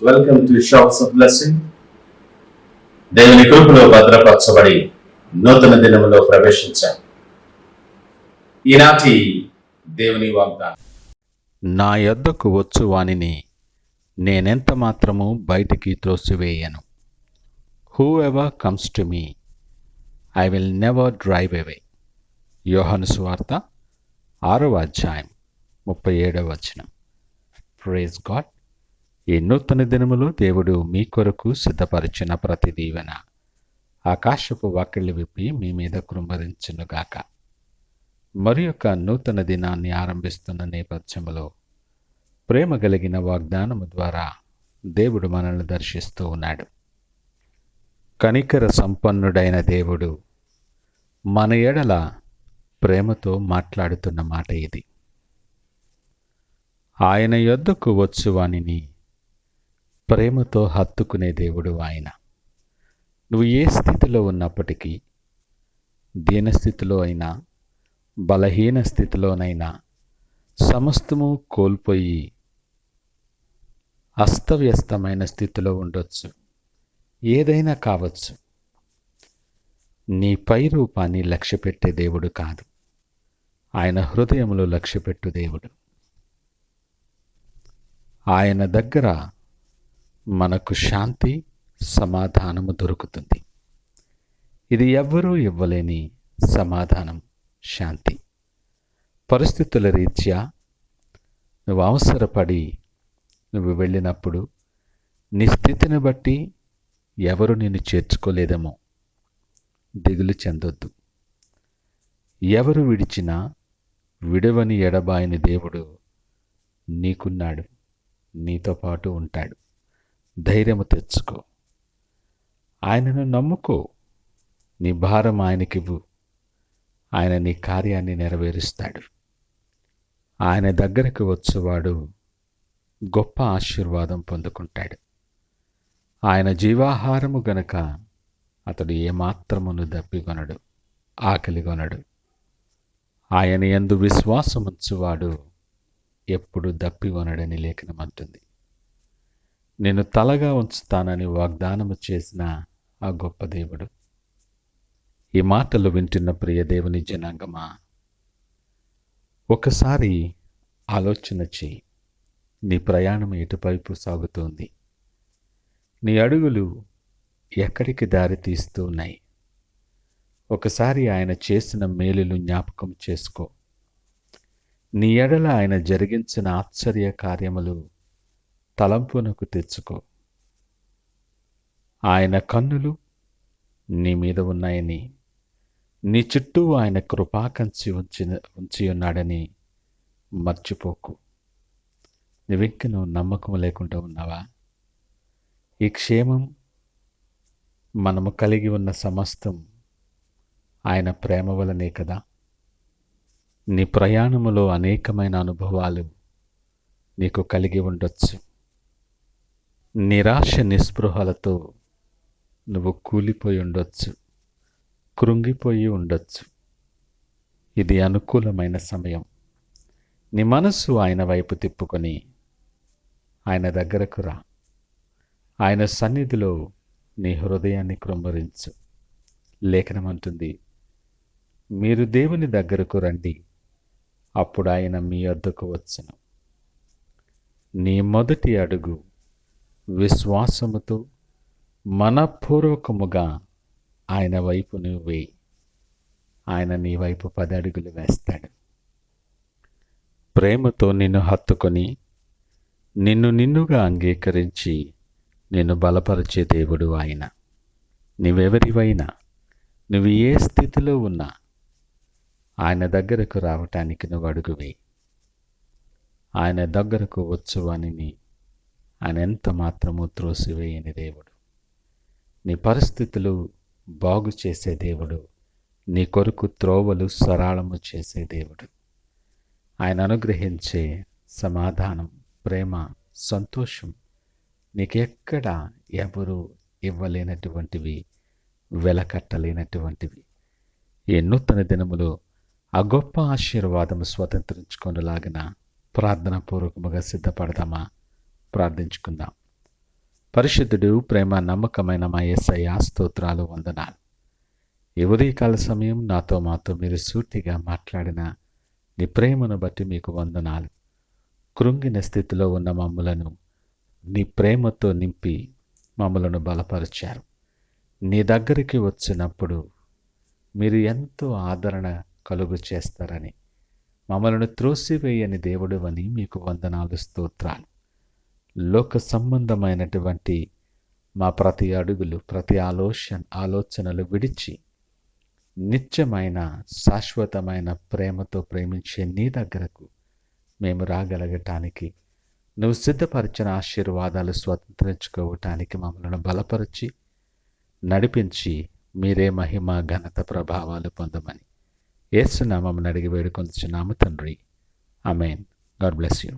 Welcome to shops of blessing. దేవుని కృపలో భద్రపరచబడి నూతన దినములో ప్రవేశించాం. ఈనాటి దేవుని వాగ్దానం, నా యొద్దకు వచ్చు వానిని నేనెంత మాత్రము బయటికి త్రోసివేయను. Whoever comes to me I will never drive away. యోహాను సువార్త 6వ అధ్యాయం 37వ వచనం. Praise God. ఈ నూతన దినములో దేవుడు మీ కొరకు సిద్ధపరిచిన ప్రతి దీవెన ఆకాశపు వాకిళ్ళు విప్పి మీ మీద కృంభరించునుగాక. మరి యొక్క నూతన దినాన్ని ఆరంభిస్తున్న నేపథ్యంలో ప్రేమ కలిగిన వాగ్దానము ద్వారా దేవుడు మనల్ని దర్శిస్తూ ఉన్నాడు. కనికర సంపన్నుడైన దేవుడు మన ఎడల ప్రేమతో మాట్లాడుతున్న మాట ఇది. ఆయన యొద్దకు వచ్చు వానిని ప్రేమతో హత్తుకునే దేవుడు ఆయన. నువ్వు ఏ స్థితిలో ఉన్నప్పటికీ, దీనస్థితిలో అయినా బలహీన స్థితిలోనైనా, సమస్తము కోల్పోయి అస్తవ్యస్తమైన స్థితిలో ఉండొచ్చు, ఏదైనా కావచ్చు, నీ పై రూపాన్ని లక్ష్యపెట్టే దేవుడు కాదు, ఆయన హృదయంలో లక్ష్యపెట్టు దేవుడు. ఆయన దగ్గర మనకు శాంతి, సమాధానము దొరుకుతుంది. ఇది ఎవ్వరూ ఇవ్వలేని సమాధానం, శాంతి. పరిస్థితుల రీత్యా నువ్వు అవసరపడి నువ్వు వెళ్ళినప్పుడు నీ స్థితిని బట్టి ఎవరు నిన్ను చేర్చుకోలేదేమో, దిగులు చెందొద్దు. ఎవరు విడిచినా విడవని ఎడబాయని దేవుడు నీకున్నాడు, నీతో పాటు ఉంటాడు. ధైర్యము తెచ్చుకో, ఆయనను నమ్ముకో, నీ భారం ఆయనకివ్వు, ఆయన నీ కార్యాన్ని నెరవేరుస్తాడు. ఆయన దగ్గరకు వచ్చేవాడు గొప్ప ఆశీర్వాదం పొందుకుంటాడు. ఆయన జీవాహారము గనుక అతడు ఏమాత్రమును దప్పికొనడు, ఆకలిగొనడు. ఆయన యందు విశ్వాసముంచువాడు ఎప్పుడు దప్పికొనడని లేఖనం అంటుంది. నేను తలగా ఉంచుతానని వాగ్దానము చేసిన ఆ గొప్ప దేవుడు. ఈ మాటలు వింటున్న ప్రియ దేవుని జనాంగమా, ఒకసారి ఆలోచన చేయి. నీ ప్రయాణం ఎటువైపు సాగుతోంది? నీ అడుగులు ఎక్కడికి దారి తీస్తూ ఉన్నాయి? ఒకసారి ఆయన చేసిన మేలులు జ్ఞాపకం చేసుకో. నీ ఎడల ఆయన జరిగించిన ఆశ్చర్య కార్యములు తలంపునకు తెచ్చుకో. ఆయన కన్నులు నీ మీద ఉన్నాయని, నీ చుట్టూ ఆయన కృపాకంచి ఉంచి ఉన్నాడని మర్చిపోకు. నువ్వు నమ్మకం లేకుండా ఉన్నావా? ఈ క్షేమం, మనము కలిగి ఉన్న సమస్తం ఆయన ప్రేమ వలనే కదా. నీ ప్రయాణములో అనేకమైన అనుభవాలు నీకు కలిగి ఉండొచ్చు. నిరాశ నిస్పృహలతో నువ్వు కూలిపోయి ఉండొచ్చు, కృంగిపోయి ఉండొచ్చు. ఇది అనుకూలమైన సమయం. నీ మనస్సు ఆయన వైపు తిప్పుకొని ఆయన దగ్గరకు రా. ఆయన సన్నిధిలో నీ హృదయాన్ని కృంభరించు. లేఖనం అంటుంది, మీరు దేవుని దగ్గరకు రండి, అప్పుడు ఆయన మీ వద్దకు వచ్చును. నీ మొదటి అడుగు విశ్వాసముతో మనఃపూర్వకముగా ఆయన వైపు నువ్వు వేయి. ఆయన నీ వైపు 10 అడుగులు వేస్తాడు. ప్రేమతో నిన్ను హత్తుకొని నిన్నుగా అంగీకరించి నిన్ను బలపరిచే దేవుడు ఆయన. నువ్వెవరివైనా, నువ్వు ఏ స్థితిలో ఉన్నా ఆయన దగ్గరకు రావటానికి నువ్వు అడుగు వేయి. ఆయన దగ్గరకు వచ్చువానిని ఆయన ఎంత మాత్రము త్రోసివేయని దేవుడు. నీ పరిస్థితులు బాగు చేసే దేవుడు, నీ కొరకు త్రోవలు సరళము చేసే దేవుడు. ఆయన అనుగ్రహించే సమాధానం, ప్రేమ, సంతోషం నీకెక్కడ ఎవరు ఇవ్వలేనటువంటివి, వెలకట్టలేనటువంటివి. ఈ నూతన దినములో ఆ గొప్ప ఆశీర్వాదము స్వతంత్రించుకునేలాగిన ప్రార్థనాపూర్వకముగా సిద్ధపడదామా? ప్రార్థించుకుందాం. పరిశుద్ధుడు, ప్రేమ నమ్మకమైన మా యేసయ్య, స్తోత్రాలు, వందనాలు. ఈ ఉదయకాల సమయం మాతో మీరు సూటిగా మాట్లాడిన నీ ప్రేమను బట్టి మీకు వందనాలు. కృంగిన స్థితిలో ఉన్న మమ్మలను నీ ప్రేమతో నింపి మమ్మలను బలపరిచారు. నీ దగ్గరికి వచ్చినప్పుడు మీరు ఎంతో ఆదరణ కలుగు చేస్తారని, మమ్మలను త్రోసివేయని దేవుడు అని మీకు వందనాలు, స్తోత్రాలు. లోక సంబంధమైనటువంటి మా ప్రతి అడుగులు, ప్రతి ఆలోచనలు విడిచి నిత్యమైన శాశ్వతమైన ప్రేమతో ప్రేమించే నీ దగ్గరకు మేము రాగలగటానికి, నువ్వు సిద్ధపరిచిన ఆశీర్వాదాలు స్వతంత్రించుకోవటానికి మమ్మల్ని బలపరిచి నడిపించి మీరే మహిమ, ఘనత, ప్రభావాలు పొందమని యేసు నామమున అడిగి వేడుకొంచున్నాము తండ్రి. ఆమేన్. God bless you.